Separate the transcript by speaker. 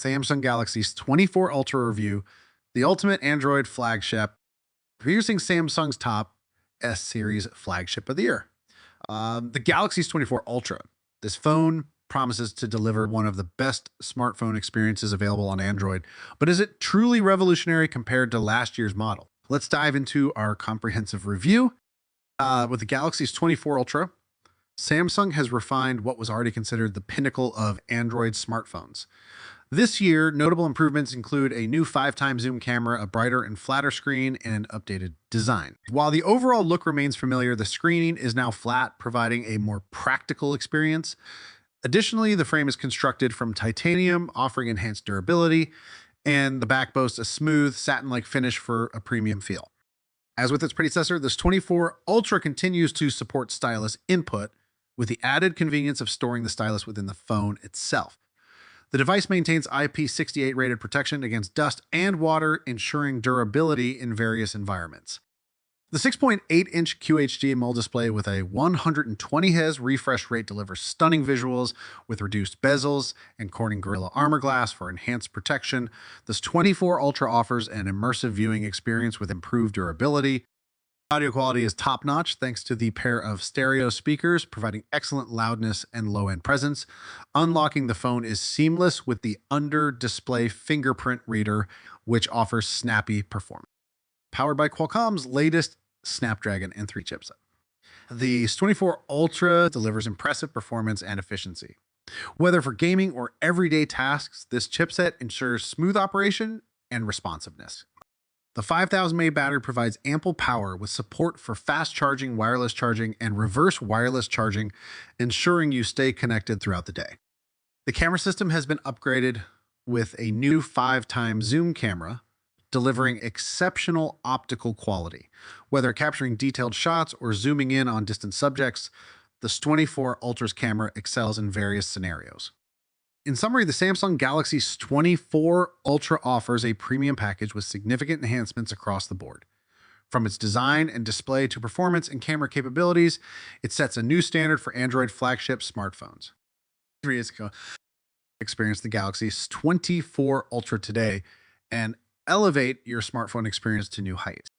Speaker 1: Samsung Galaxy's 24 Ultra review, the ultimate Android flagship, producing Samsung's top S series flagship of the year. The Galaxy's 24 Ultra. This phone promises to deliver one of the best smartphone experiences available on Android, but is it truly revolutionary compared to last year's model? Let's dive into our comprehensive review. With the Galaxy's 24 Ultra, Samsung has refined what was already considered the pinnacle of Android smartphones. This year, notable improvements include a new 5x zoom camera, a brighter and flatter screen, and an updated design. While the overall look remains familiar, the screening is now flat, providing a more practical experience. Additionally, the frame is constructed from titanium, offering enhanced durability, and the back boasts a smooth, satin-like finish for a premium feel. As with its predecessor, this 24 Ultra continues to support stylus input, with the added convenience of storing the stylus within the phone itself. The device maintains IP68 rated protection against dust and water, ensuring durability in various environments. The 6.8-inch QHD AMOLED display with a 120 Hz refresh rate delivers stunning visuals with reduced bezels and Corning Gorilla Armor Glass for enhanced protection. This 24 Ultra offers an immersive viewing experience with improved durability. Audio quality is top-notch thanks to the pair of stereo speakers, providing excellent loudness and low-end presence. Unlocking the phone is seamless with the under-display fingerprint reader, which offers snappy performance. Powered by Qualcomm's latest Snapdragon N3 chipset. The S24 Ultra delivers impressive performance and efficiency. Whether for gaming or everyday tasks, this chipset ensures smooth operation and responsiveness. The 5000 mAh battery provides ample power with support for fast charging, wireless charging, and reverse wireless charging, ensuring you stay connected throughout the day. The camera system has been upgraded with a new 5x zoom camera, delivering exceptional optical quality. Whether capturing detailed shots or zooming in on distant subjects, the S24 Ultra's camera excels in various scenarios. In summary, the Samsung Galaxy S24 Ultra offers a premium package with significant enhancements across the board. From its design and display to performance and camera capabilities, it sets a new standard for Android flagship smartphones. 3 years ago, experience the Galaxy S24 Ultra today and elevate your smartphone experience to new heights.